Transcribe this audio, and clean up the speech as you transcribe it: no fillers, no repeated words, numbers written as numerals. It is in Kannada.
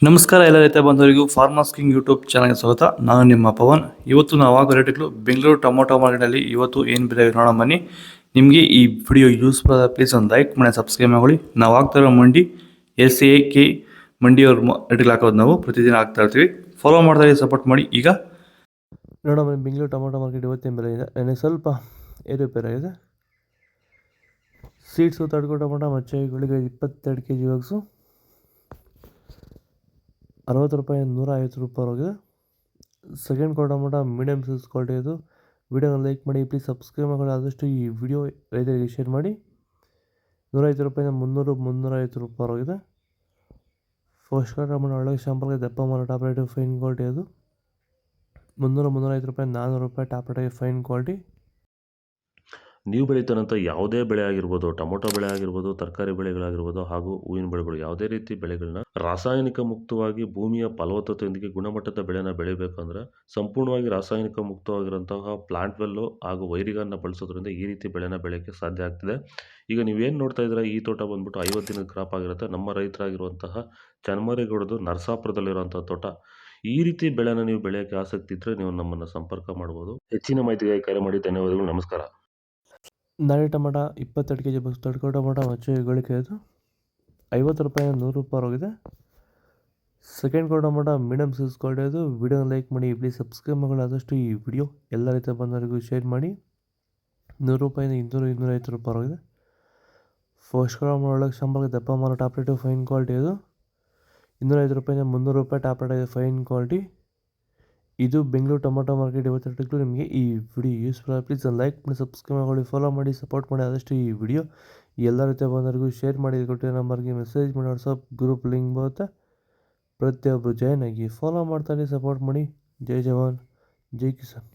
ನಮಸ್ಕಾರ ಎಲ್ಲ ರೈತ ಬಂಧುವರಿಗೂ ಫಾರ್ಮರ್ಸ್ ಕಿಂಗ್ ಯೂಟ್ಯೂಬ್ ಚಾನಲ್ಗೆ ಸ್ವಾಗತ. ನಾನು ನಿಮ್ಮ ಪವನ್. ಇವತ್ತು ನಾವು ಆಗೋ ರೇಟ್ಗಳು ಬೆಂಗಳೂರು ಟೊಮೊಟೊ ಮಾರ್ಕೆಟಲ್ಲಿ ಇವತ್ತು ಏನು ಬೆಲೆ ನೋಡೋಣ ಬನ್ನಿ. ನಿಮಗೆ ಈ ವಿಡಿಯೋ ಯೂಸ್ಫುಲ್ ಆದ ಪ್ಲೀಸ್ ಒಂದು ಲೈಕ್ ಮಾಡಿ ಸಬ್ಸ್ಕ್ರೈಬ್ ಮಾಡಿ. ನಾವು ಆಗ್ತಾ ಇರೋ ಮಂಡಿ SAK ಮಂಡಿಯವ್ರ ರೇಟ್ಗಳು ಹಾಕೋದು ನಾವು ಪ್ರತಿದಿನ ಆಗ್ತಾ ಇರ್ತೀವಿ. ಫಾಲೋ ಮಾಡ್ತಾ ಸಪೋರ್ಟ್ ಮಾಡಿ. ಈಗ ನೋಡೋಣ ಬನ್ನಿ, ಬೆಂಗಳೂರು ಟೊಮೊಟೊ ಮಾರ್ಕೆಟ್ ಇವತ್ತೇನು ಬೆಲೆ ಇದೆ. ನನಗೆ ಸ್ವಲ್ಪ ಏರುಪೇರಾಗಿದೆ. ಸೀಡ್ಸು ತಡ್ಕೊ ಟೊಮೊಟೊ ಮಚ್ಚೆಗಳಿಗೆ 22 kg ಬಾಕ್ಸು 60 ರೂಪಾಯಿ 150 ರೂಪಾಯಿವರೆಗಿದೆ. Second tomato medium size quality ಇದು. ವಿಡಿಯೋನ ಲೈಕ್ ಮಾಡಿ, ಪ್ಲೀಸ್ ಸಬ್ಸ್ಕ್ರೈಬ್ ಮಾಡಿ. ಆದಷ್ಟು ಈ ವಿಡಿಯೋ ರೈತರಿಗೆ ಶೇರ್ ಮಾಡಿ. 150 ರೂಪಾಯಿಂದ 300-350 ರೂಪಾಯಿವರೆಗಿದೆ. ಫಸ್ಟ್ ಟೊಮೊಟೊ ಒಳ್ಳೆ ಶಾಂಪಲ್ಗೆ ದಪ್ಪ ಮರ ಟಾಪ್ ರೇಟ್ ಫೈನ್ ಕ್ವಾಲಿಟಿ ಅದು 300-350 ರೂಪಾಯಿ 400 ರೂಪಾಯಿ ಟಾಪ್ ರೇಟ್ ಫೈನ್ ಕ್ವಾಲಿಟಿ. ನೀವು ಬೆಳೀತಾರಂಥ ಯಾವುದೇ ಬೆಳೆ ಆಗಿರ್ಬೋದು, ಟೊಮೊಟೊ ಬೆಳೆ ಆಗಿರ್ಬೋದು, ತರಕಾರಿ ಬೆಳೆಗಳಾಗಿರ್ಬೋದು ಹಾಗೂ ಹೂವಿನ ಬೆಳೆಗಳು, ಯಾವುದೇ ರೀತಿ ಬೆಳೆಗಳನ್ನ ರಾಸಾಯನಿಕ ಮುಕ್ತವಾಗಿ ಭೂಮಿಯ ಫಲವತ್ತತೆಯೊಂದಿಗೆ ಗುಣಮಟ್ಟದ ಬೆಳೆನ ಬೆಳಿಬೇಕಂದ್ರೆ ಸಂಪೂರ್ಣವಾಗಿ ರಾಸಾಯನಿಕ ಮುಕ್ತವಾಗಿರುವಂತಹ ಪ್ಲಾಂಟ್ ವೆಲ್ಲು ಹಾಗೂ ವೈರಿಗನ್ನ ಬಳಸೋದ್ರಿಂದ ಈ ರೀತಿ ಬೆಳೆನ ಬೆಳೆಯೋಕ್ಕೆ ಸಾಧ್ಯ ಆಗ್ತಿದೆ. ಈಗ ನೀವೇನು ನೋಡ್ತಾ ಇದ್ದೀರಾ, ಈ ತೋಟ ಬಂದ್ಬಿಟ್ಟು 50 ದಿನದ ಕ್ರಾಪ್ ಆಗಿರುತ್ತೆ. ನಮ್ಮ ರೈತರಾಗಿರುವಂತಹ ಚನ್ಮರೇಗೌಡದು ನರಸಾಪುರದಲ್ಲಿರುವಂಥ ತೋಟ. ಈ ರೀತಿ ಬೆಳೆನ ನೀವು ಬೆಳೆಯೋಕ್ಕೆ ಆಸಕ್ತಿ ಇದ್ದರೆ ನೀವು ನಮ್ಮನ್ನು ಸಂಪರ್ಕ ಮಾಡ್ಬೋದು. ಹೆಚ್ಚಿನ ಮಾಹಿತಿಗಾಗಿ ಕರೆ ಮಾಡಿ. ಧನ್ಯವಾದಗಳು. ನಮಸ್ಕಾರ. ನಾಟಿ ಟೊಮೊಟೊ 22 kg ಬಾಕ್ಸ್ ತಡ್ಕೊ ಟೊಮೊಟೊ ಮಚ್ಚೆ ಗಳಿಕೆ ಇದು 50 ರೂಪಾಯಿ 100 ರೂಪಾಯಿವರೆಗಿದೆ. Second tomato medium size quality ಇದು. ವಿಡಿಯೋನ ಲೈಕ್ ಮಾಡಿ, ಪ್ಲೀಸ್ ಸಬ್ಸ್ಕ್ರೈಬ್ ಮಾಡಿ. ಆದಷ್ಟು ಈ ವಿಡಿಯೋ ಎಲ್ಲ ರೈತ ಬಂದವರಿಗೂ ಶೇರ್ ಮಾಡಿ. 100 ರೂಪಾಯಿಂದ 200-250 ರೂಪಾಯಿವರೆಗಿದೆ. ಫಸ್ಟ್ ಟೊಮೊಟೊ ಒಳಗೆ ಶಾಂಪಲ್ಗೆ ದಪ್ಪ ಮರ ಟಾಪ್ ರೇಟು ಫೈನ್ ಕ್ವಾಲಿಟಿ ಇದು 250 ರೂಪಾಯಿಂದ 300 ರೂಪಾಯಿ ಟಾಪ್ ರೇಟ್ ಫೈನ್ ಕ್ವಾಲಿಟಿ. ಇದು ಬೆಂಗಳೂರು ಟೊಮೊಟೊ ಮಾರ್ಕೆಟ್ ಇವತ್ತು ನಿಮಗೆ ಈ ವಿಡಿಯೋ ಯೂಸ್ಫುಲ್ ಆಗಿ ಪ್ಲೀಸ್ ಲೈಕ್ ಮಾಡಿ, ಸಬ್ಸ್ಕ್ರೈಬ್ ಮಾಡಿ, ಫಾಲೋ ಮಾಡಿ, ಸಪೋರ್ಟ್ ಮಾಡಿ. ಆದಷ್ಟು ಈ ವಿಡಿಯೋ ಎಲ್ಲ ರೀತಿಯ ಬಂದವರಿಗೂ ಶೇರ್ ಮಾಡಿ. ಕೊಟ್ಟಿರೋ ನಂಬರ್ಗೆ ಮೆಸೇಜ್ ಮಾಡಿ. ವಾಟ್ಸಪ್ ಗ್ರೂಪ್ ಲಿಂಕ್ ಬರುತ್ತೆ, ಪ್ರತಿಯೊಬ್ಬರು ಜಾಯ್ನ್ ಆಗಿ ಫಾಲೋ ಮಾಡ್ತಾರೆ, ಸಪೋರ್ಟ್ ಮಾಡಿ. ಜೈ ಜವಾನ್ ಜೈ ಕಿಸಾನ್.